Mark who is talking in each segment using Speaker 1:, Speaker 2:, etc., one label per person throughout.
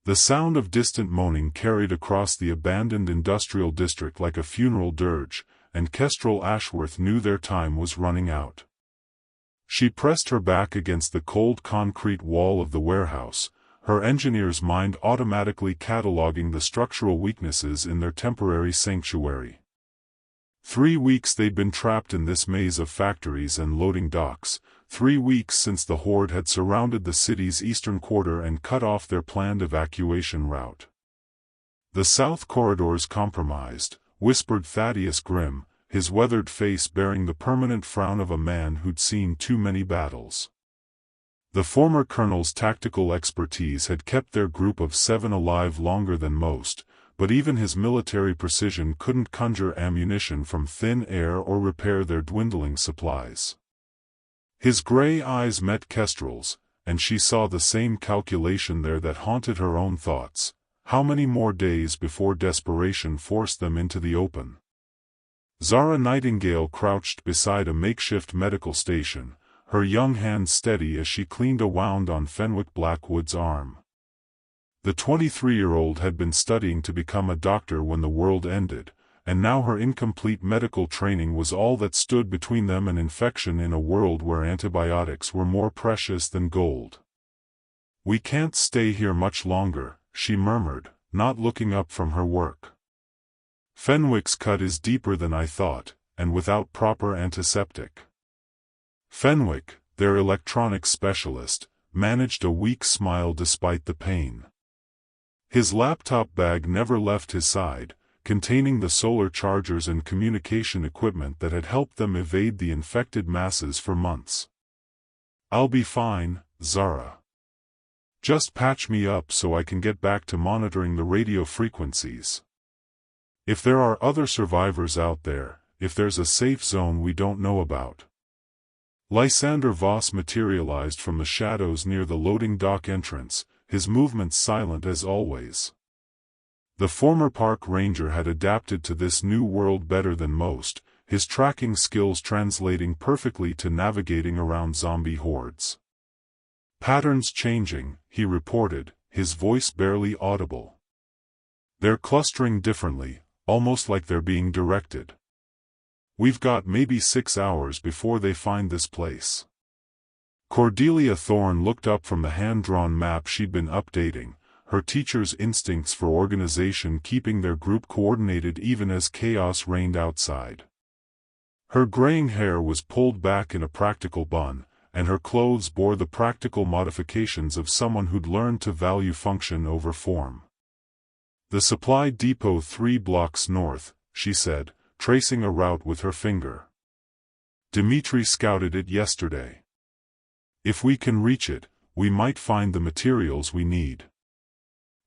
Speaker 1: The sound of distant moaning carried across the abandoned industrial district like a funeral dirge, and Kestrel Ashworth knew their time was running out. She pressed her back against the cold concrete wall of the warehouse, her engineer's mind automatically cataloging the structural weaknesses in their temporary sanctuary. 3 weeks they'd been trapped in this maze of factories and loading docks, 3 weeks since the Horde had surrounded the city's eastern quarter and cut off their planned evacuation route. "The south corridor's compromised," whispered Thaddeus Grimm, his weathered face bearing the permanent frown of a man who'd seen too many battles. The former colonel's tactical expertise had kept their group of 7 alive longer than most, but even his military precision couldn't conjure ammunition from thin air or repair their dwindling supplies. His gray eyes met Kestrel's, and she saw the same calculation there that haunted her own thoughts. How many more days before desperation forced them into the open? Zara Nightingale crouched beside a makeshift medical station, her young hand steady as she cleaned a wound on Fenwick Blackwood's arm. The 23-year-old had been studying to become a doctor when the world ended, and now her incomplete medical training was all that stood between them and infection in a world where antibiotics were more precious than gold. "We can't stay here much longer," she murmured, not looking up from her work. "Fenwick's cut is deeper than I thought, and without proper antiseptic." Fenwick, their electronics specialist, managed a weak smile despite the pain. His laptop bag never left his side, containing the solar chargers and communication equipment that had helped them evade the infected masses for months. "I'll be fine, Zara. Just patch me up so I can get back to monitoring the radio frequencies. If there are other survivors out there, if there's a safe zone we don't know about." Lysander Voss materialized from the shadows near the loading dock entrance, his movements silent as always. The former park ranger had adapted to this new world better than most, his tracking skills translating perfectly to navigating around zombie hordes. "Patterns changing," he reported, his voice barely audible. "They're clustering differently, almost like they're being directed. We've got maybe 6 hours before they find this place." Cordelia Thorne looked up from the hand-drawn map she'd been updating, her teacher's instincts for organization keeping their group coordinated even as chaos reigned outside. Her graying hair was pulled back in a practical bun, and her clothes bore the practical modifications of someone who'd learned to value function over form. "The supply depot 3 blocks north," she said, tracing a route with her finger. "Dmitri scouted it yesterday. If we can reach it, we might find the materials we need."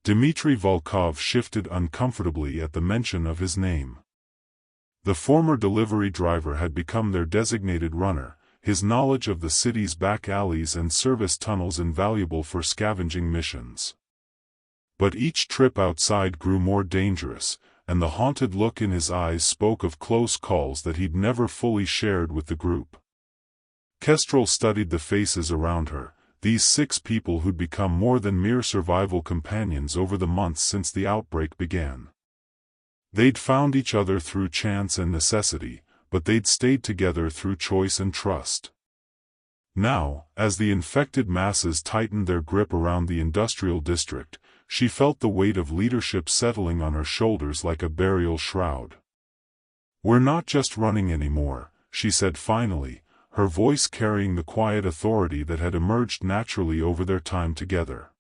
Speaker 1: Dmitri Volkov shifted uncomfortably at the mention of his name. The former delivery driver had become their designated runner, his knowledge of the city's back alleys and service tunnels invaluable for scavenging missions. But each trip outside grew more dangerous, and the haunted look in his eyes spoke of close calls that he'd never fully shared with the group. Kestrel studied the faces around her, these 6 people who'd become more than mere survival companions over the months since the outbreak began. They'd found each other through chance and necessity, but they'd stayed together through choice and trust. Now, as the infected masses tightened their grip around the industrial district, she felt the weight of leadership settling on her shoulders like a burial shroud. "We're not just running anymore," she said finally, her voice carrying the quiet authority that had emerged naturally over their time together.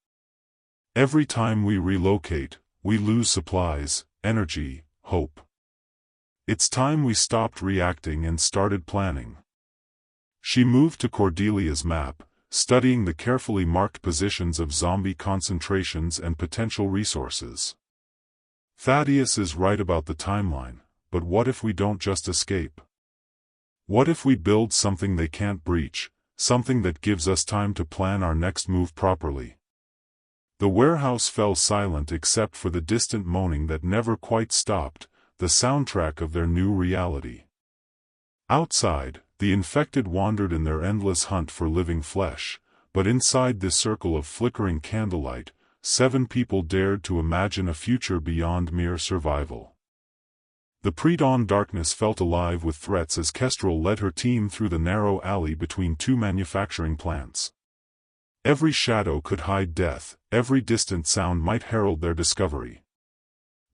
Speaker 1: "Every time we relocate, we lose supplies, energy, hope. It's time we stopped reacting and started planning." She moved to Cordelia's map, studying the carefully marked positions of zombie concentrations and potential resources. "Thaddeus is right about the timeline, but what if we don't just escape? What if we build something they can't breach, something that gives us time to plan our next move properly?" The warehouse fell silent except for the distant moaning that never quite stopped, the soundtrack of their new reality. Outside, the infected wandered in their endless hunt for living flesh, but inside this circle of flickering candlelight, 7 people dared to imagine a future beyond mere survival. The pre-dawn darkness felt alive with threats as Kestrel led her team through the narrow alley between 2 manufacturing plants. Every shadow could hide death, every distant sound might herald their discovery.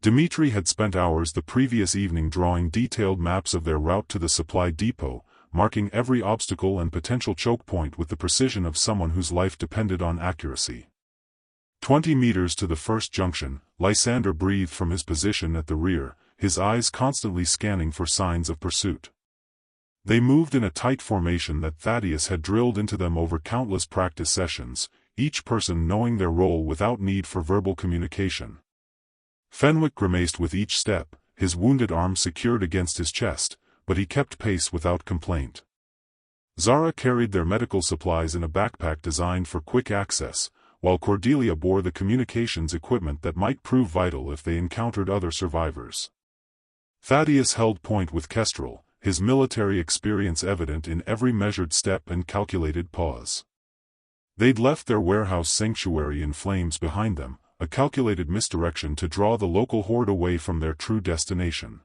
Speaker 1: Dmitri had spent hours the previous evening drawing detailed maps of their route to the supply depot, marking every obstacle and potential choke point with the precision of someone whose life depended on accuracy. 20 meters to the first junction, Lysander breathed from his position at the rear, his eyes constantly scanning for signs of pursuit. They moved in a tight formation that Thaddeus had drilled into them over countless practice sessions, each person knowing their role without need for verbal communication. Fenwick grimaced with each step, his wounded arm secured against his chest, but he kept pace without complaint. Zara carried their medical supplies in a backpack designed for quick access, while Cordelia bore the communications equipment that might prove vital if they encountered other survivors. Thaddeus held point with Kestrel, his military experience evident in every measured step and calculated pause. They'd left their warehouse sanctuary in flames behind them, a calculated misdirection to draw the local horde away from their true destination.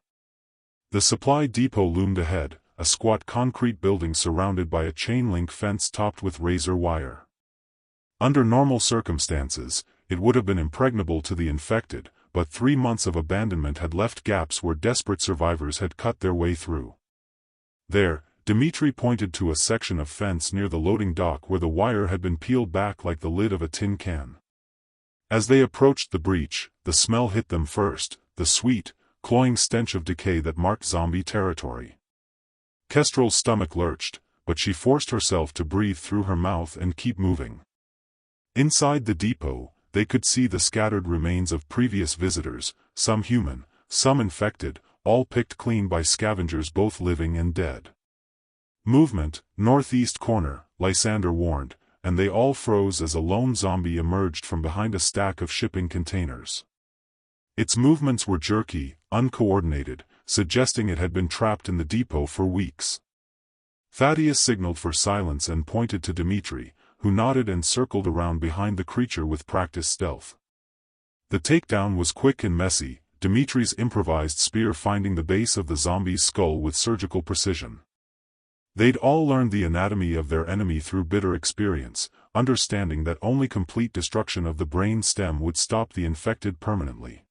Speaker 1: The supply depot loomed ahead, a squat concrete building surrounded by a chain-link fence topped with razor wire. Under normal circumstances, it would have been impregnable to the infected, but 3 months of abandonment had left gaps where desperate survivors had cut their way through. There, Dmitri pointed to a section of fence near the loading dock where the wire had been peeled back like the lid of a tin can. As they approached the breach, the smell hit them first, the sweet, cloying stench of decay that marked zombie territory. Kestrel's stomach lurched, but she forced herself to breathe through her mouth and keep moving. Inside the depot, they could see the scattered remains of previous visitors, some human, some infected, all picked clean by scavengers both living and dead. Movement, northeast corner, Lysander warned, and they all froze as a lone zombie emerged from behind a stack of shipping containers. Its movements were jerky, uncoordinated, suggesting it had been trapped in the depot for weeks. Thaddeus signaled for silence and pointed to Dmitri, who nodded and circled around behind the creature with practiced stealth. The takedown was quick and messy, Dmitri's improvised spear finding the base of the zombie's skull with surgical precision. They'd all learned the anatomy of their enemy through bitter experience, understanding that only complete destruction of the brain stem would stop the infected permanently.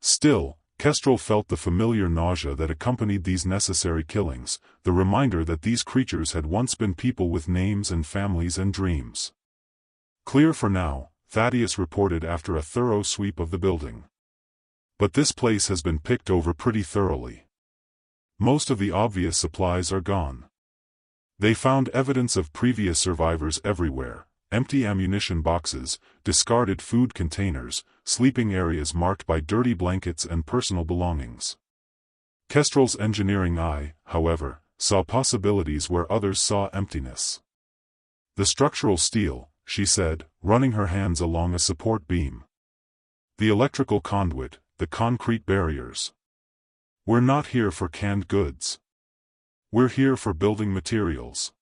Speaker 1: Still, Kestrel felt the familiar nausea that accompanied these necessary killings, the reminder that these creatures had once been people with names and families and dreams. Clear for now, Thaddeus reported after a thorough sweep of the building. But this place has been picked over pretty thoroughly. Most of the obvious supplies are gone. They found evidence of previous survivors everywhere, empty ammunition boxes, discarded food containers, sleeping areas marked by dirty blankets and personal belongings. Kestrel's engineering eye, however, saw possibilities where others saw emptiness. The structural steel, she said, running her hands along a support beam. The electrical conduit, the concrete barriers. We're not here for canned goods. We're here for building materials.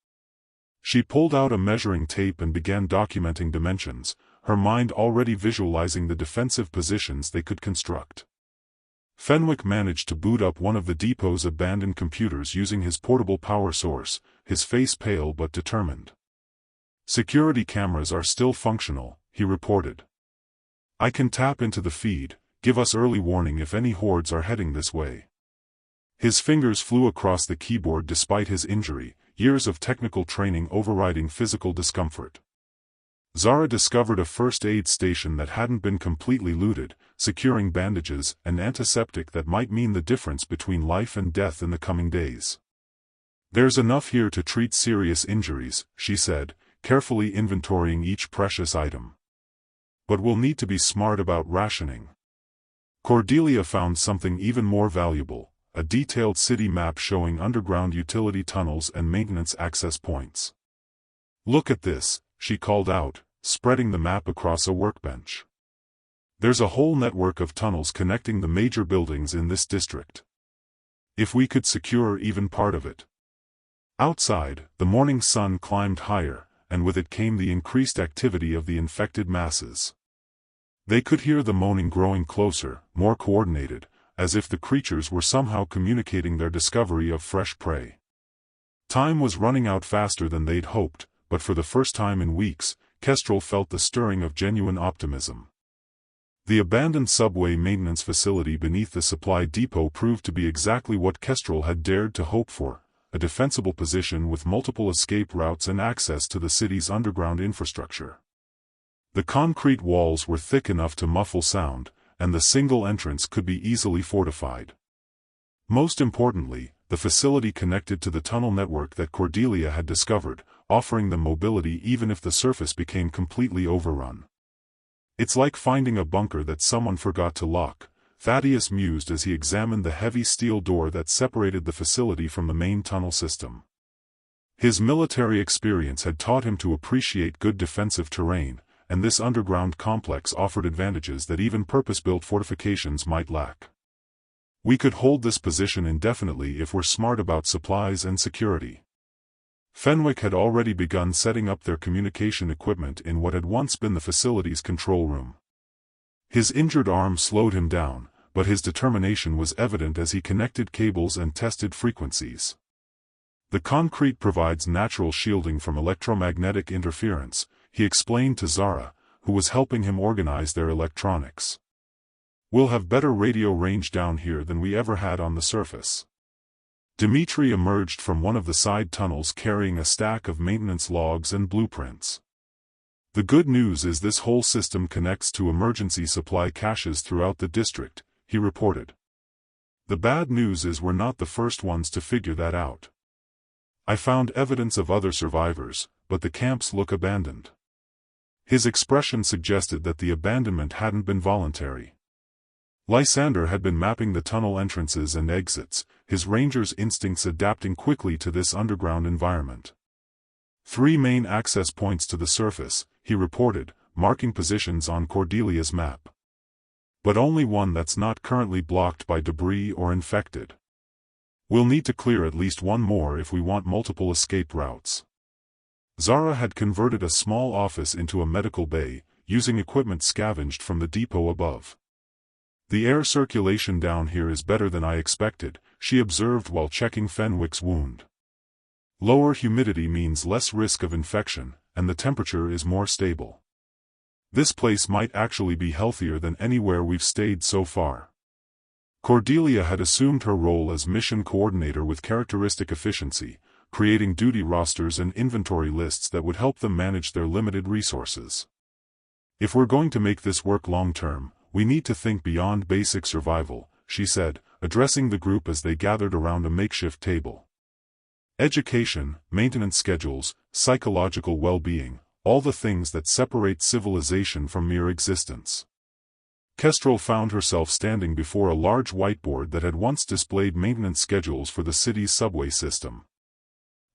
Speaker 1: She pulled out a measuring tape and began documenting dimensions, her mind already visualizing the defensive positions they could construct. Fenwick managed to boot up one of the depot's abandoned computers using his portable power source, his face pale but determined. Security cameras are still functional, he reported. I can tap into the feed, give us early warning if any hordes are heading this way. His fingers flew across the keyboard despite his injury, years of technical training overriding physical discomfort. Zara discovered a first aid station that hadn't been completely looted, securing bandages and antiseptic that might mean the difference between life and death in the coming days. There's enough here to treat serious injuries, she said, carefully inventorying each precious item. But we'll need to be smart about rationing. Cordelia found something even more valuable, a detailed city map showing underground utility tunnels and maintenance access points. Look at this, she called out, spreading the map across a workbench. There's a whole network of tunnels connecting the major buildings in this district. If we could secure even part of it. Outside, the morning sun climbed higher, and with it came the increased activity of the infected masses. They could hear the moaning growing closer, more coordinated, as if the creatures were somehow communicating their discovery of fresh prey. Time was running out faster than they'd hoped, but for the first time in weeks, Kestrel felt the stirring of genuine optimism. The abandoned subway maintenance facility beneath the supply depot proved to be exactly what Kestrel had dared to hope for, a defensible position with multiple escape routes and access to the city's underground infrastructure. The concrete walls were thick enough to muffle sound, and the single entrance could be easily fortified. Most importantly, the facility connected to the tunnel network that Cordelia had discovered, offering them mobility even if the surface became completely overrun. "It's like finding a bunker that someone forgot to lock," Thaddeus mused as he examined the heavy steel door that separated the facility from the main tunnel system. His military experience had taught him to appreciate good defensive terrain, and this underground complex offered advantages that even purpose-built fortifications might lack. "We could hold this position indefinitely if we're smart about supplies and security." Fenwick had already begun setting up their communication equipment in what had once been the facility's control room. His injured arm slowed him down, but his determination was evident as he connected cables and tested frequencies. "The concrete provides natural shielding from electromagnetic interference," he explained to Zara, who was helping him organize their electronics. "We'll have better radio range down here than we ever had on the surface." Dimitri emerged from one of the side tunnels carrying a stack of maintenance logs and blueprints. "The good news is this whole system connects to emergency supply caches throughout the district," he reported. "The bad news is we're not the first ones to figure that out. I found evidence of other survivors, but the camps look abandoned." His expression suggested that the abandonment hadn't been voluntary. Lysander had been mapping the tunnel entrances and exits, his ranger's instincts adapting quickly to this underground environment. 3 main access points to the surface, he reported, marking positions on Cordelia's map. "But only one that's not currently blocked by debris or infected. We'll need to clear at least one more if we want multiple escape routes." Zara had converted a small office into a medical bay, using equipment scavenged from the depot above. "The air circulation down here is better than I expected," she observed while checking Fenwick's wound. "Lower humidity means less risk of infection, and the temperature is more stable. This place might actually be healthier than anywhere we've stayed so far." Cordelia had assumed her role as mission coordinator with characteristic efficiency, creating duty rosters and inventory lists that would help them manage their limited resources. "If we're going to make this work long-term, we need to think beyond basic survival," she said, addressing the group as they gathered around a makeshift table. "Education, maintenance schedules, psychological well-being, all the things that separate civilization from mere existence." Kestrel found herself standing before a large whiteboard that had once displayed maintenance schedules for the city's subway system.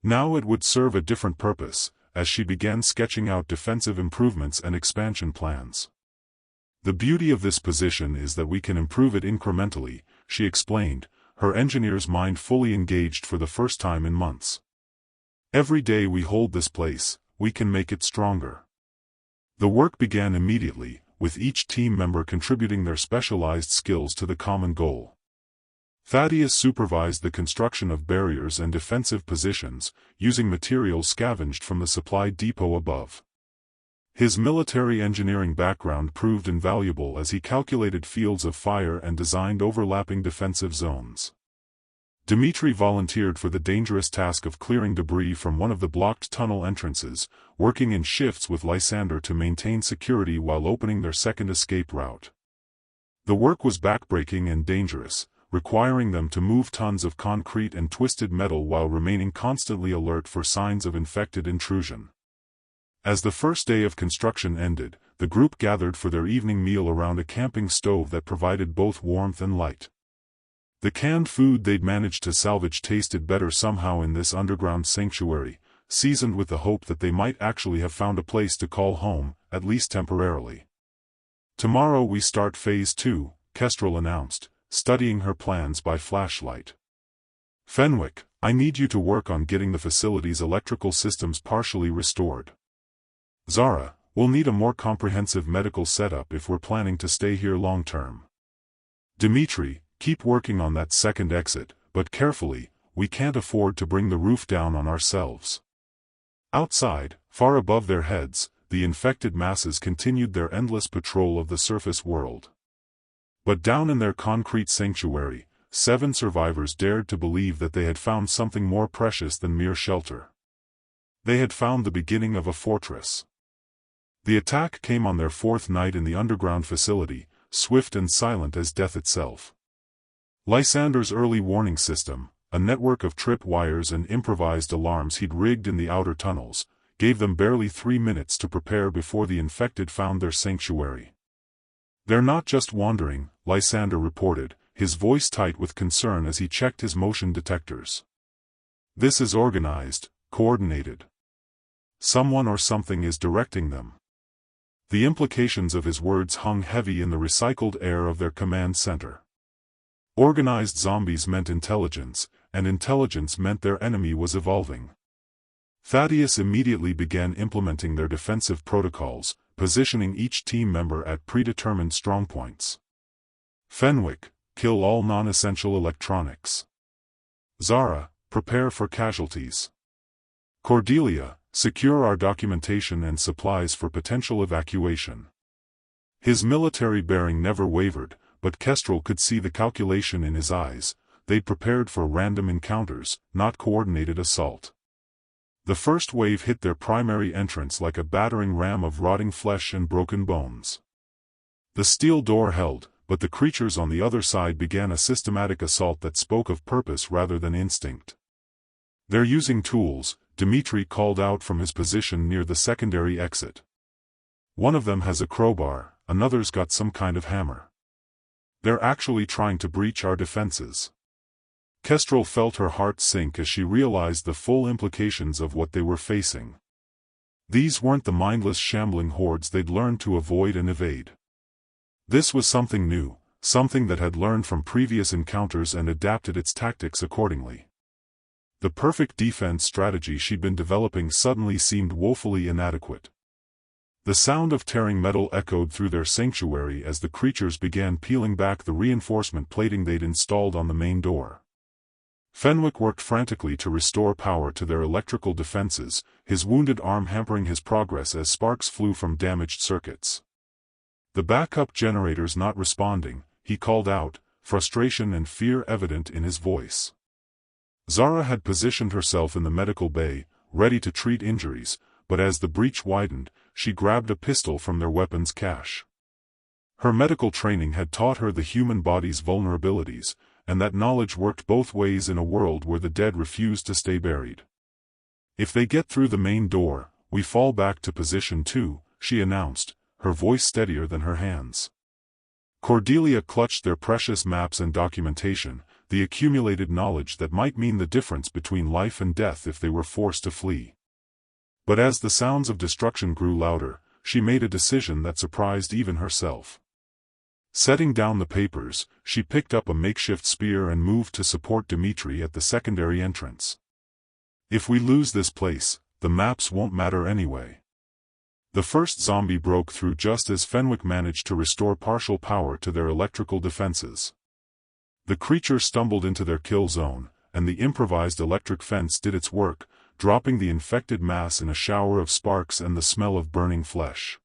Speaker 1: Now it would serve a different purpose, as she began sketching out defensive improvements and expansion plans. "The beauty of this position is that we can improve it incrementally," she explained, her engineer's mind fully engaged for the first time in months. "Every day we hold this place, we can make it stronger." The work began immediately, with each team member contributing their specialized skills to the common goal. Thaddeus supervised the construction of barriers and defensive positions, using materials scavenged from the supply depot above. His military engineering background proved invaluable as he calculated fields of fire and designed overlapping defensive zones. Dimitri volunteered for the dangerous task of clearing debris from one of the blocked tunnel entrances, working in shifts with Lysander to maintain security while opening their second escape route. The work was backbreaking and dangerous, requiring them to move tons of concrete and twisted metal while remaining constantly alert for signs of infected intrusion. As the first day of construction ended, the group gathered for their evening meal around a camping stove that provided both warmth and light. The canned food they'd managed to salvage tasted better somehow in this underground sanctuary, seasoned with the hope that they might actually have found a place to call home, at least temporarily. "Tomorrow we start Phase 2, Kestrel announced, studying her plans by flashlight. "Fenwick, I need you to work on getting the facility's electrical systems partially restored. Zara, We'll need a more comprehensive medical setup if we're planning to stay here long-term. Dimitri, keep working on that second exit, but carefully, we can't afford to bring the roof down on ourselves. Outside, far above their heads, the infected masses continued their endless patrol of the surface world. But down in their concrete sanctuary, 7 survivors dared to believe that they had found something more precious than mere shelter. They had found the beginning of a fortress. The attack came on their 4th night in the underground facility, swift and silent as death itself. Lysander's early warning system, a network of trip wires and improvised alarms he'd rigged in the outer tunnels, gave them barely 3 minutes to prepare before the infected found their sanctuary. "They're not just wandering," Lysander reported, his voice tight with concern as he checked his motion detectors. "This is organized, coordinated. Someone or something is directing them." The implications of his words hung heavy in the recycled air of their command center. Organized zombies meant intelligence, and intelligence meant their enemy was evolving. Thaddeus immediately began implementing their defensive protocols, positioning each team member at predetermined strongpoints. Fenwick, kill all non-essential electronics. Zara, prepare for casualties. Cordelia, secure our documentation and supplies for potential evacuation. His military bearing never wavered, but Kestrel could see the calculation in his eyes. They'd prepared for random encounters, not coordinated assault. The first wave hit their primary entrance like a battering ram of rotting flesh and broken bones. The steel door held, but the creatures on the other side began a systematic assault that spoke of purpose rather than instinct. "They're using tools," Dimitri called out from his position near the secondary exit. "One of them has a crowbar, another's got some kind of hammer. They're actually trying to breach our defenses." Kestrel felt her heart sink as she realized the full implications of what they were facing. These weren't the mindless shambling hordes they'd learned to avoid and evade. This was something new, something that had learned from previous encounters and adapted its tactics accordingly. The perfect defense strategy she'd been developing suddenly seemed woefully inadequate. The sound of tearing metal echoed through their sanctuary as the creatures began peeling back the reinforcement plating they'd installed on the main door. Fenwick worked frantically to restore power to their electrical defenses, his wounded arm hampering his progress as sparks flew from damaged circuits. "The backup generator's not responding," he called out, frustration and fear evident in his voice. Zara had positioned herself in the medical bay, ready to treat injuries, but as the breach widened, she grabbed a pistol from their weapons cache. Her medical training had taught her the human body's vulnerabilities, and that knowledge worked both ways in a world where the dead refused to stay buried. "If they get through the main door, we fall back to position 2, she announced, her voice steadier than her hands. Cordelia clutched their precious maps and documentation, the accumulated knowledge that might mean the difference between life and death if they were forced to flee. But as the sounds of destruction grew louder, she made a decision that surprised even herself. Setting down the papers, she picked up a makeshift spear and moved to support Dimitri at the secondary entrance. "If we lose this place, the maps won't matter anyway." The first zombie broke through just as Fenwick managed to restore partial power to their electrical defenses. The creature stumbled into their kill zone, and the improvised electric fence did its work, dropping the infected mass in a shower of sparks and the smell of burning flesh.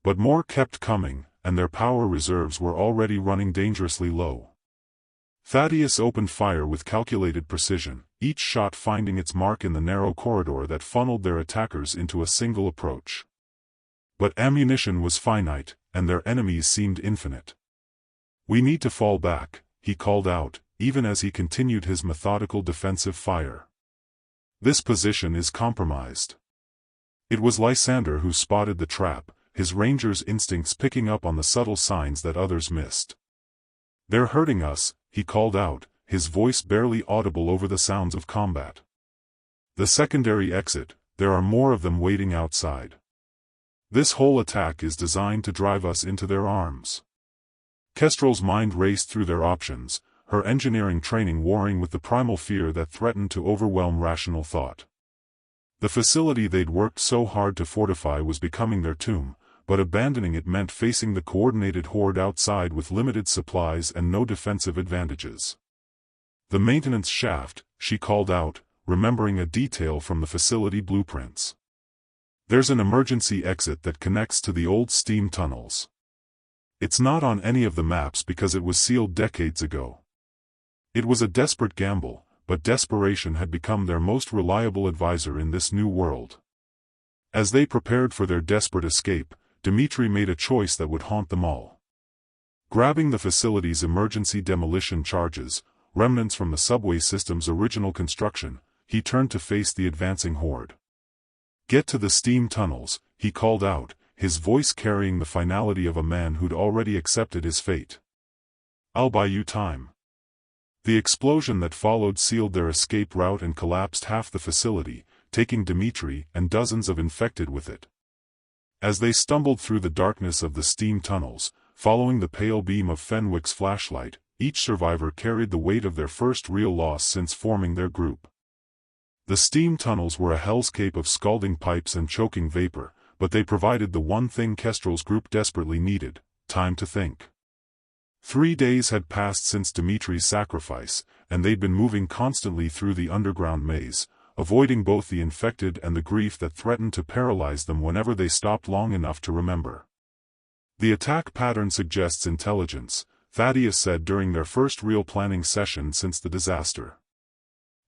Speaker 1: But more kept coming, and their power reserves were already running dangerously low. Thaddeus opened fire with calculated precision, each shot finding its mark in the narrow corridor that funneled their attackers into a single approach. But ammunition was finite, and their enemies seemed infinite. "We need to fall back," he called out, even as he continued his methodical defensive fire. "This position is compromised." It was Lysander who spotted the trap, his ranger's instincts picking up on the subtle signs that others missed. "They're hurting us," he called out, his voice barely audible over the sounds of combat. "The secondary exit, there are more of them waiting outside. This whole attack is designed to drive us into their arms." Kestrel's mind raced through their options, her engineering training warring with the primal fear that threatened to overwhelm rational thought. The facility they'd worked so hard to fortify was becoming their tomb, but abandoning it meant facing the coordinated horde outside with limited supplies and no defensive advantages. The maintenance shaft, she called out, remembering a detail from the facility blueprints. There's an emergency exit that connects to the old steam tunnels. It's not on any of the maps because it was sealed decades ago. It was a desperate gamble, but desperation had become their most reliable advisor in this new world. As they prepared for their desperate escape, Dmitri made a choice that would haunt them all. Grabbing the facility's emergency demolition charges, remnants from the subway system's original construction, he turned to face the advancing horde. "Get to the steam tunnels," he called out, his voice carrying the finality of a man who'd already accepted his fate. "I'll buy you time." The explosion that followed sealed their escape route and collapsed half the facility, taking Dmitri and dozens of infected with it. As they stumbled through the darkness of the steam tunnels, following the pale beam of Fenwick's flashlight, each survivor carried the weight of their first real loss since forming their group. The steam tunnels were a hellscape of scalding pipes and choking vapor, but they provided the one thing Kestrel's group desperately needed: time to think. 3 days had passed since Dmitri's sacrifice, and they'd been moving constantly through the underground maze, avoiding both the infected and the grief that threatened to paralyze them whenever they stopped long enough to remember. "The attack pattern suggests intelligence," Thaddeus said during their first real planning session since the disaster.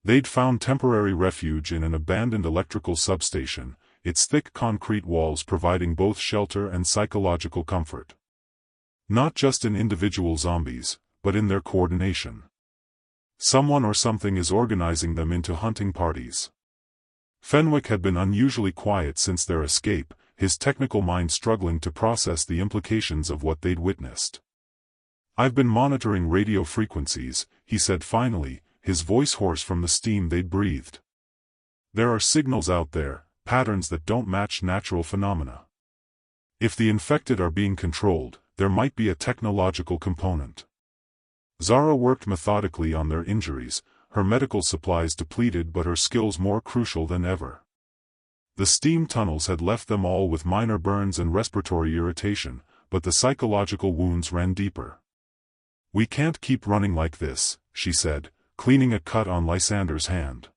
Speaker 1: They'd found temporary refuge in an abandoned electrical substation, its thick concrete walls providing both shelter and psychological comfort. Not just in individual zombies, but in their coordination. Someone or something is organizing them into hunting parties. Fenwick had been unusually quiet since their escape, his technical mind struggling to process the implications of what they'd witnessed. "I've been monitoring radio frequencies," he said finally, his voice hoarse from the steam they'd breathed. "There are signals out there, patterns that don't match natural phenomena. If the infected are being controlled, there might be a technological component." Zara worked methodically on their injuries, her medical supplies depleted but her skills more crucial than ever. The steam tunnels had left them all with minor burns and respiratory irritation, but the psychological wounds ran deeper. "We can't keep running like this," she said, cleaning a cut on Lysander's hand.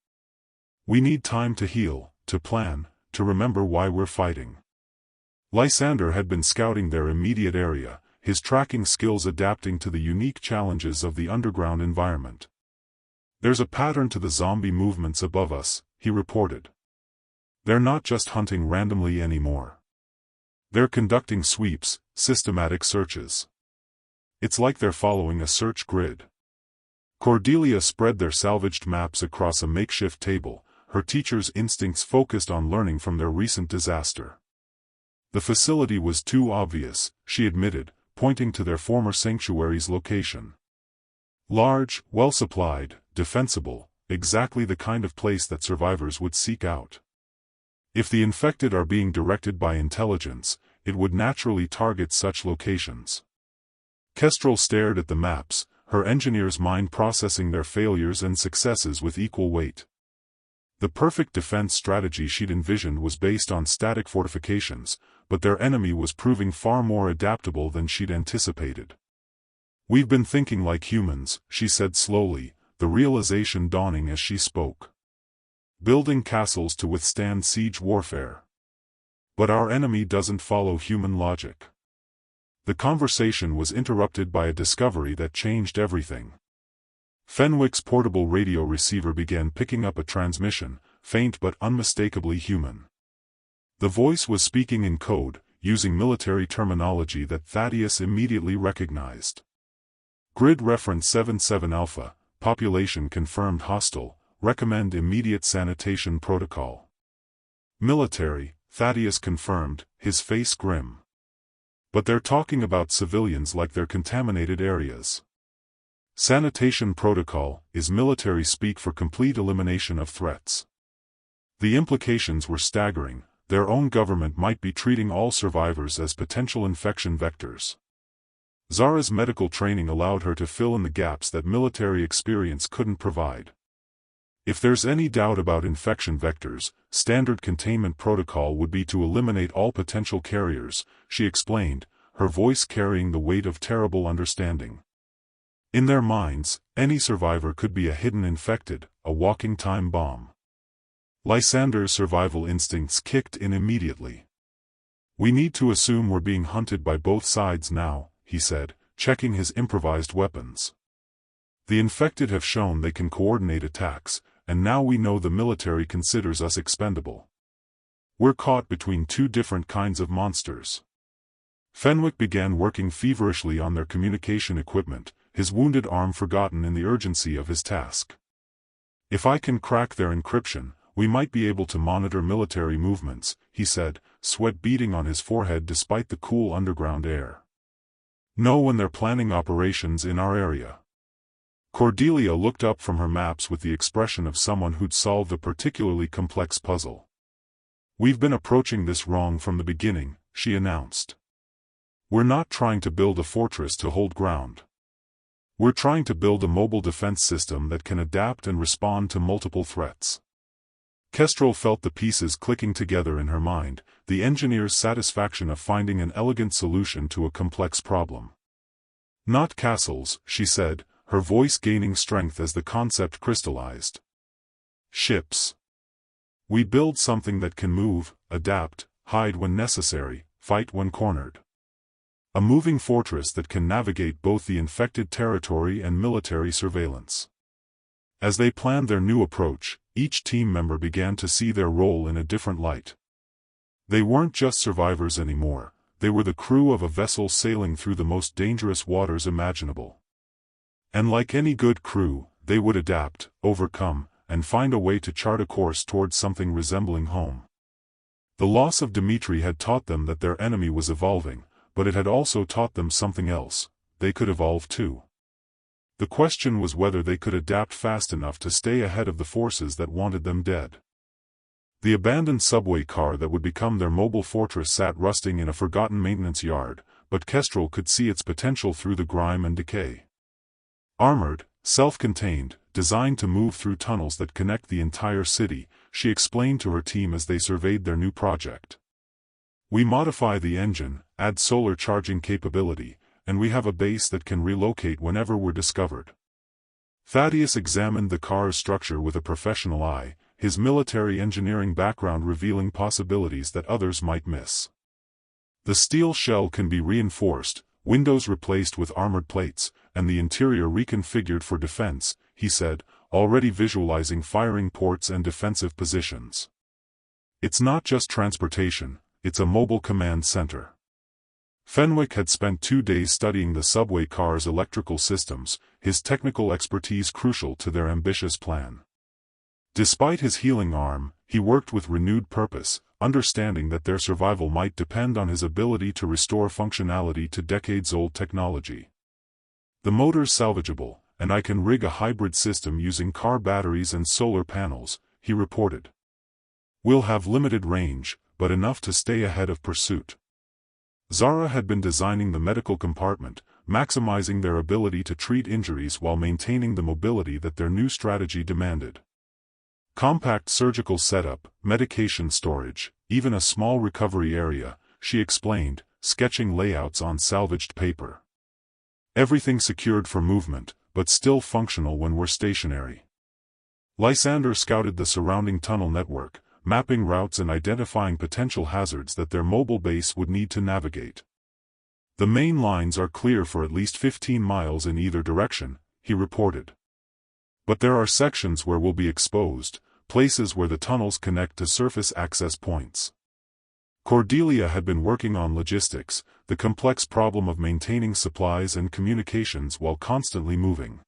Speaker 1: "We need time to heal, to plan, to remember why we're fighting." Lysander had been scouting their immediate area, his tracking skills adapting to the unique challenges of the underground environment. "There's a pattern to the zombie movements above us," he reported. "They're not just hunting randomly anymore. They're conducting sweeps, systematic searches. It's like they're following a search grid." Cordelia spread their salvaged maps across a makeshift table, her teacher's instincts focused on learning from their recent disaster. "The facility was too obvious," she admitted, pointing to their former sanctuary's location. "Large, well-supplied, defensible, exactly the kind of place that survivors would seek out. If the infected are being directed by intelligence, it would naturally target such locations." Kestrel stared at the maps, her engineer's mind processing their failures and successes with equal weight. The perfect defense strategy she'd envisioned was based on static fortifications, but their enemy was proving far more adaptable than she'd anticipated. "We've been thinking like humans," she said slowly, the realization dawning as she spoke. "Building castles to withstand siege warfare. But our enemy doesn't follow human logic." The conversation was interrupted by a discovery that changed everything. Fenwick's portable radio receiver began picking up a transmission, faint but unmistakably human. The voice was speaking in code, using military terminology that Thaddeus immediately recognized. "Grid reference 77 Alpha, population confirmed hostile, recommend immediate sanitation protocol." "Military," Thaddeus confirmed, his face grim. "But they're talking about civilians like they're contaminated areas." Sanitation protocol is military speak for complete elimination of threats. The implications were staggering. Their own government might be treating all survivors as potential infection vectors. Zara's medical training allowed her to fill in the gaps that military experience couldn't provide. If there's any doubt about infection vectors, standard containment protocol would be to eliminate all potential carriers, she explained, her voice carrying the weight of terrible understanding. In their minds, any survivor could be a hidden infected, a walking time bomb. Lysander's survival instincts kicked in immediately. "We need to assume we're being hunted by both sides now," he said, checking his improvised weapons. "The infected have shown they can coordinate attacks, and now we know the military considers us expendable. We're caught between two different kinds of monsters." Fenwick began working feverishly on their communication equipment, his wounded arm forgotten in the urgency of his task. "If I can crack their encryption, we might be able to monitor military movements," he said, sweat beading on his forehead despite the cool underground air. "Know when they're planning operations in our area." Cordelia looked up from her maps with the expression of someone who'd solved a particularly complex puzzle. "We've been approaching this wrong from the beginning," she announced. "We're not trying to build a fortress to hold ground. We're trying to build a mobile defense system that can adapt and respond to multiple threats." Kestrel felt the pieces clicking together in her mind, the engineer's satisfaction of finding an elegant solution to a complex problem. "Not castles," she said, her voice gaining strength as the concept crystallized. "Ships. We build something that can move, adapt, hide when necessary, fight when cornered. A moving fortress that can navigate both the infected territory and military surveillance." As they planned their new approach, each team member began to see their role in a different light. They weren't just survivors anymore, they were the crew of a vessel sailing through the most dangerous waters imaginable. And like any good crew, they would adapt, overcome, and find a way to chart a course towards something resembling home. The loss of Dimitri had taught them that their enemy was evolving, but it had also taught them something else: they could evolve too. The question was whether they could adapt fast enough to stay ahead of the forces that wanted them dead. The abandoned subway car that would become their mobile fortress sat rusting in a forgotten maintenance yard, but Kestrel could see its potential through the grime and decay. Armored, self-contained, designed to move through tunnels that connect the entire city, she explained to her team as they surveyed their new project. "We modify the engine, add solar charging capability, and we have a base that can relocate whenever we're discovered." Thaddeus examined the car's structure with a professional eye, his military engineering background revealing possibilities that others might miss. "The steel shell can be reinforced, windows replaced with armored plates, and the interior reconfigured for defense," he said, already visualizing firing ports and defensive positions. "It's not just transportation, it's a mobile command center." Fenwick had spent 2 days studying the subway car's electrical systems, his technical expertise crucial to their ambitious plan. Despite his healing arm, he worked with renewed purpose, understanding that their survival might depend on his ability to restore functionality to decades-old technology. "The motor's salvageable, and I can rig a hybrid system using car batteries and solar panels," he reported. "We'll have limited range, but enough to stay ahead of pursuit." Zara had been designing the medical compartment, maximizing their ability to treat injuries while maintaining the mobility that their new strategy demanded. Compact surgical setup, medication storage, even a small recovery area, she explained, sketching layouts on salvaged paper. "Everything secured for movement, but still functional when we're stationary." Lysander scouted the surrounding tunnel network, mapping routes and identifying potential hazards that their mobile base would need to navigate. "The main lines are clear for at least 15 miles in either direction," he reported. "But there are sections where we'll be exposed, places where the tunnels connect to surface access points." Cordelia had been working on logistics, the complex problem of maintaining supplies and communications while constantly moving.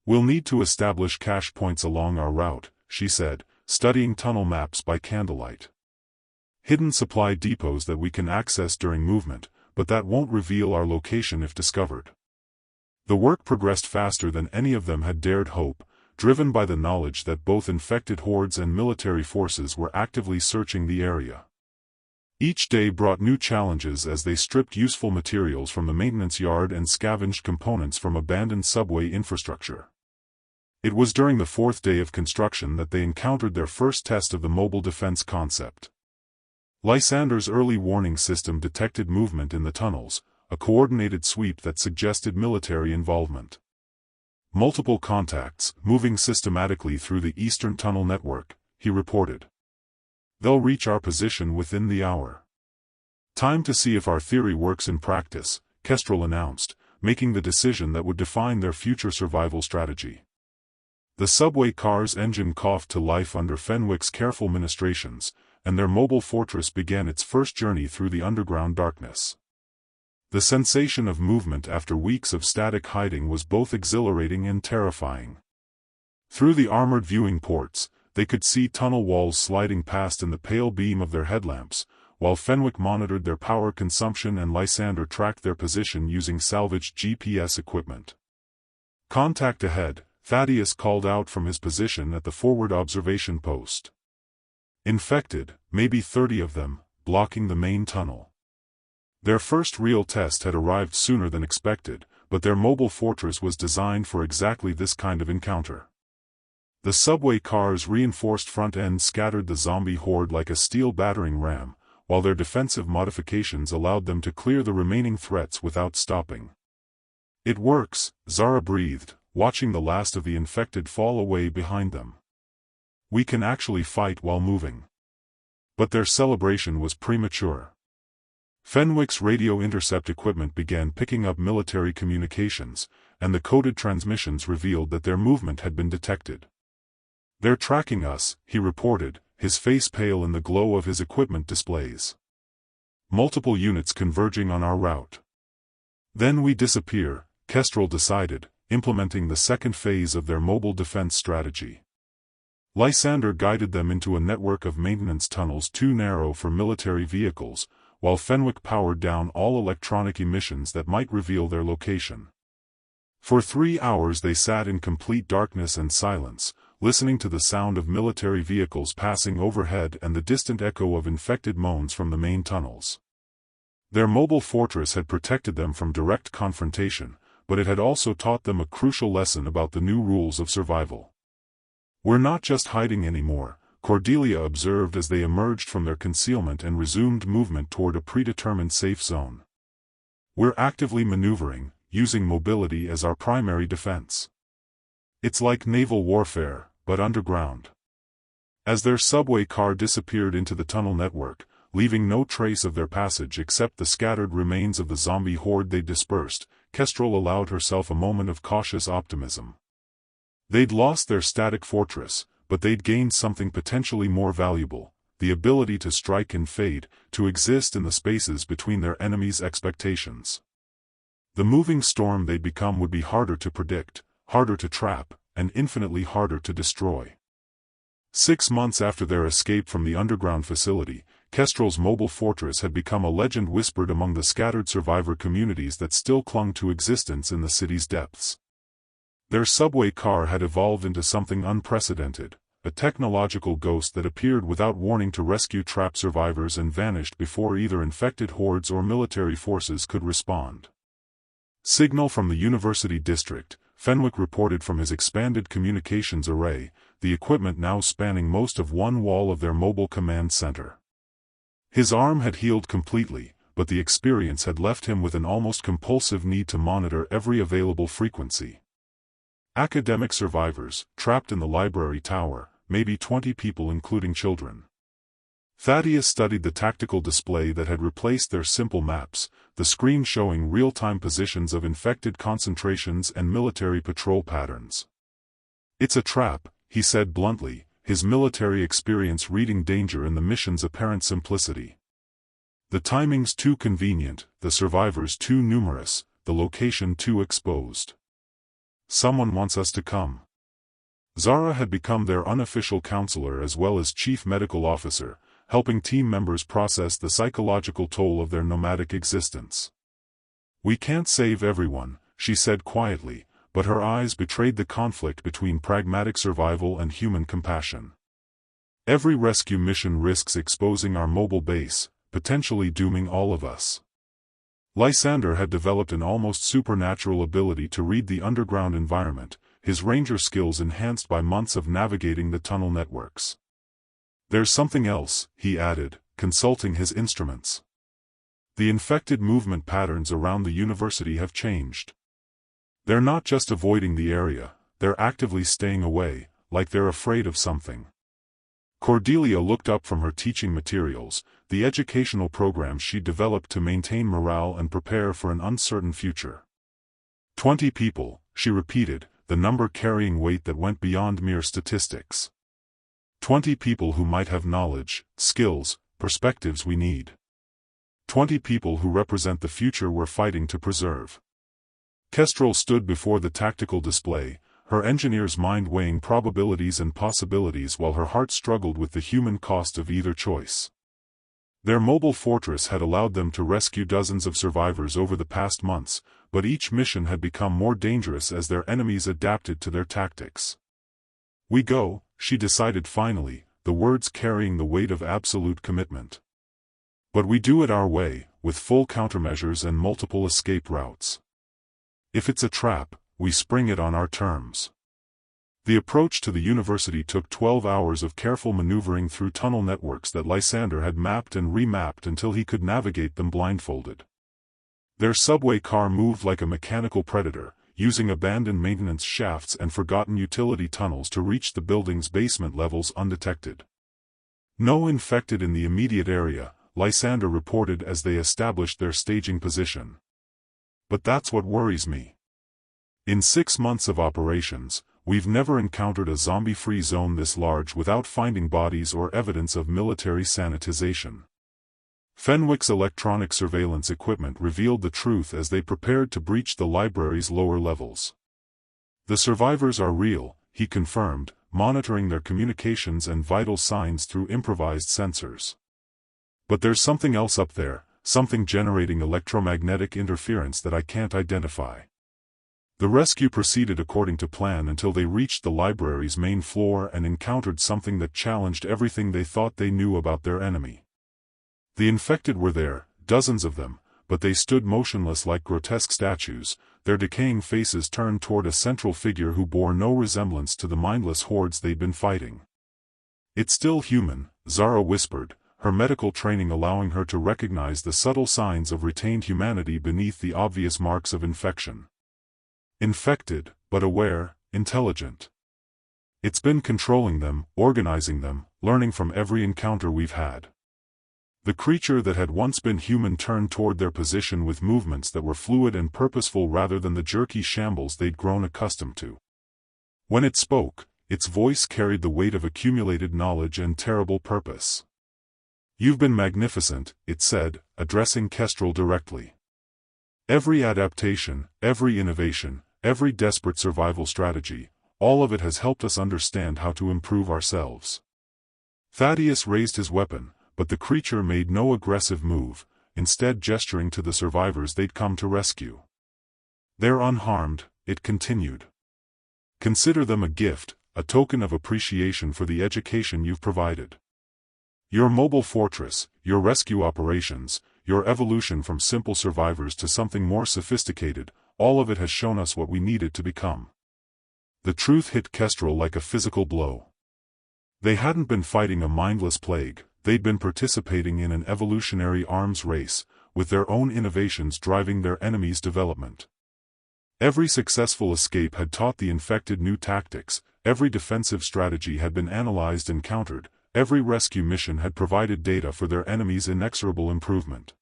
Speaker 1: "We'll need to establish cache points along our route," she said, studying tunnel maps by candlelight. "Hidden supply depots that we can access during movement, but that won't reveal our location if discovered." The work progressed faster than any of them had dared hope, driven by the knowledge that both infected hordes and military forces were actively searching the area. Each day brought new challenges as they stripped useful materials from the maintenance yard and scavenged components from abandoned subway infrastructure. It was during the fourth day of construction that they encountered their first test of the mobile defense concept. Lysander's early warning system detected movement in the tunnels, a coordinated sweep that suggested military involvement. Multiple contacts, moving systematically through the eastern tunnel network, he reported. They'll reach our position within the hour. Time to see if our theory works in practice, Kestrel announced, making the decision that would define their future survival strategy. The subway car's engine coughed to life under Fenwick's careful ministrations, and their mobile fortress began its first journey through the underground darkness. The sensation of movement after weeks of static hiding was both exhilarating and terrifying. Through the armored viewing ports, they could see tunnel walls sliding past in the pale beam of their headlamps, while Fenwick monitored their power consumption and Lysander tracked their position using salvaged GPS equipment. "Contact ahead," Thaddeus called out from his position at the forward observation post. Infected, maybe 30 of them, blocking the main tunnel. Their first real test had arrived sooner than expected, but their mobile fortress was designed for exactly this kind of encounter. The subway car's reinforced front end scattered the zombie horde like a steel battering ram, while their defensive modifications allowed them to clear the remaining threats without stopping. "It works," Zara breathed, watching the last of the infected fall away behind them. "We can actually fight while moving." But their celebration was premature. Fenwick's radio intercept equipment began picking up military communications, and the coded transmissions revealed that their movement had been detected. "They're tracking us," he reported, his face pale in the glow of his equipment displays. "Multiple units converging on our route." "Then we disappear," Kestrel decided, implementing the second phase of their mobile defense strategy. Lysander guided them into a network of maintenance tunnels too narrow for military vehicles, while Fenwick powered down all electronic emissions that might reveal their location. For 3 hours they sat in complete darkness and silence, listening to the sound of military vehicles passing overhead and the distant echo of infected moans from the main tunnels. Their mobile fortress had protected them from direct confrontation, but it had also taught them a crucial lesson about the new rules of survival. "We're not just hiding anymore," Cordelia observed as they emerged from their concealment and resumed movement toward a predetermined safe zone. "We're actively maneuvering, using mobility as our primary defense. It's like naval warfare, but underground." As their subway car disappeared into the tunnel network, leaving no trace of their passage except the scattered remains of the zombie horde they dispersed, Kestrel allowed herself a moment of cautious optimism. They'd lost their static fortress, but they'd gained something potentially more valuable, the ability to strike and fade, to exist in the spaces between their enemies' expectations. The moving storm they'd become would be harder to predict, harder to trap, and infinitely harder to destroy. 6 months after their escape from the underground facility, Kestrel's mobile fortress had become a legend whispered among the scattered survivor communities that still clung to existence in the city's depths. Their subway car had evolved into something unprecedented, a technological ghost that appeared without warning to rescue trapped survivors and vanished before either infected hordes or military forces could respond. Signal from the University District, Fenwick reported from his expanded communications array, the equipment now spanning most of one wall of their mobile command center. His arm had healed completely, but the experience had left him with an almost compulsive need to monitor every available frequency. Academic survivors, trapped in the library tower, maybe 20 people including children. Thaddeus studied the tactical display that had replaced their simple maps, the screen showing real-time positions of infected concentrations and military patrol patterns. "It's a trap," he said bluntly, his military experience reading danger in the mission's apparent simplicity. "The timing's too convenient, the survivors too numerous, the location too exposed. Someone wants us to come." Zara had become their unofficial counselor as well as chief medical officer, helping team members process the psychological toll of their nomadic existence. "We can't save everyone," she said quietly, but her eyes betrayed the conflict between pragmatic survival and human compassion. "Every rescue mission risks exposing our mobile base, potentially dooming all of us." Lysander had developed an almost supernatural ability to read the underground environment, his ranger skills enhanced by months of navigating the tunnel networks. "There's something else," he added, consulting his instruments. "The infected movement patterns around the university have changed. They're not just avoiding the area, they're actively staying away, like they're afraid of something." Cordelia looked up from her teaching materials, the educational programs she developed to maintain morale and prepare for an uncertain future. 20 people, she repeated, the number carrying weight that went beyond mere statistics. 20 people who might have knowledge, skills, perspectives we need. 20 people who represent the future we're fighting to preserve. Kestrel stood before the tactical display, her engineer's mind weighing probabilities and possibilities while her heart struggled with the human cost of either choice. Their mobile fortress had allowed them to rescue dozens of survivors over the past months, but each mission had become more dangerous as their enemies adapted to their tactics. "We go," she decided finally, the words carrying the weight of absolute commitment. "But we do it our way, with full countermeasures and multiple escape routes. If it's a trap, we spring it on our terms." The approach to the university took 12 hours of careful maneuvering through tunnel networks that Lysander had mapped and remapped until he could navigate them blindfolded. Their subway car moved like a mechanical predator, using abandoned maintenance shafts and forgotten utility tunnels to reach the building's basement levels undetected. "No infected in the immediate area," Lysander reported as they established their staging position. "But that's what worries me. In 6 months of operations, we've never encountered a zombie-free zone this large without finding bodies or evidence of military sanitization." Fenwick's electronic surveillance equipment revealed the truth as they prepared to breach the library's lower levels. "The survivors are real," he confirmed, monitoring their communications and vital signs through improvised sensors. "But there's something else up there, something generating electromagnetic interference that I can't identify." The rescue proceeded according to plan until they reached the library's main floor and encountered something that challenged everything they thought they knew about their enemy. The infected were there, dozens of them, but they stood motionless like grotesque statues, their decaying faces turned toward a central figure who bore no resemblance to the mindless hordes they'd been fighting. "It's still human," Zara whispered, her medical training allowing her to recognize the subtle signs of retained humanity beneath the obvious marks of infection. "Infected, but aware, intelligent. It's been controlling them, organizing them, learning from every encounter we've had." The creature that had once been human turned toward their position with movements that were fluid and purposeful rather than the jerky shambles they'd grown accustomed to. When it spoke, its voice carried the weight of accumulated knowledge and terrible purpose. "You've been magnificent," it said, addressing Kestrel directly. "Every adaptation, every innovation, every desperate survival strategy, all of it has helped us understand how to improve ourselves." Thaddeus raised his weapon, but the creature made no aggressive move, instead gesturing to the survivors they'd come to rescue. "They're unharmed," it continued. "Consider them a gift, a token of appreciation for the education you've provided. Your mobile fortress, your rescue operations, your evolution from simple survivors to something more sophisticated, all of it has shown us what we needed to become." The truth hit Kestrel like a physical blow. They hadn't been fighting a mindless plague, they'd been participating in an evolutionary arms race, with their own innovations driving their enemy's development. Every successful escape had taught the infected new tactics, every defensive strategy had been analyzed and countered, every rescue mission had provided data for their enemy's inexorable improvement.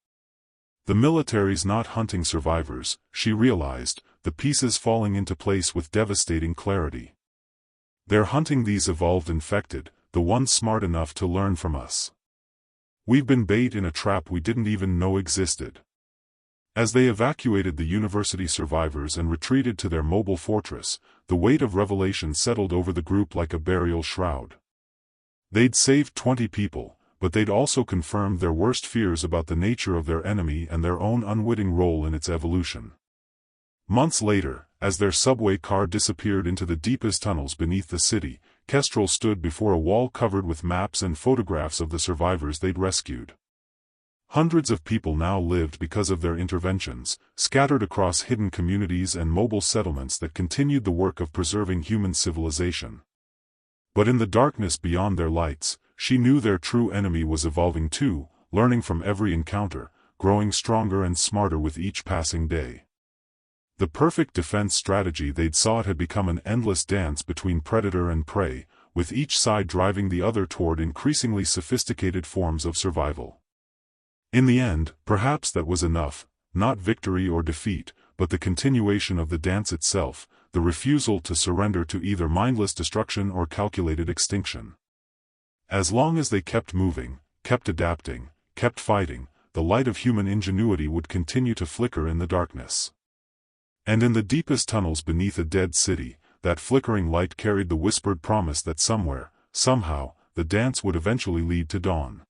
Speaker 1: The military's not hunting survivors, she realized, the pieces falling into place with devastating clarity. They're hunting these evolved infected, the ones smart enough to learn from us. We've been bait in a trap we didn't even know existed. As they evacuated the university survivors and retreated to their mobile fortress, the weight of revelation settled over the group like a burial shroud. They'd saved 20 people, but they'd also confirmed their worst fears about the nature of their enemy and their own unwitting role in its evolution. Months later, as their subway car disappeared into the deepest tunnels beneath the city, Kestrel stood before a wall covered with maps and photographs of the survivors they'd rescued. Hundreds of people now lived because of their interventions, scattered across hidden communities and mobile settlements that continued the work of preserving human civilization. But in the darkness beyond their lights, she knew their true enemy was evolving too, learning from every encounter, growing stronger and smarter with each passing day. The perfect defense strategy they'd sought had become an endless dance between predator and prey, with each side driving the other toward increasingly sophisticated forms of survival. In the end, perhaps that was enough, not victory or defeat, but the continuation of the dance itself, the refusal to surrender to either mindless destruction or calculated extinction. As long as they kept moving, kept adapting, kept fighting, the light of human ingenuity would continue to flicker in the darkness. And in the deepest tunnels beneath a dead city, that flickering light carried the whispered promise that somewhere, somehow, the dance would eventually lead to dawn.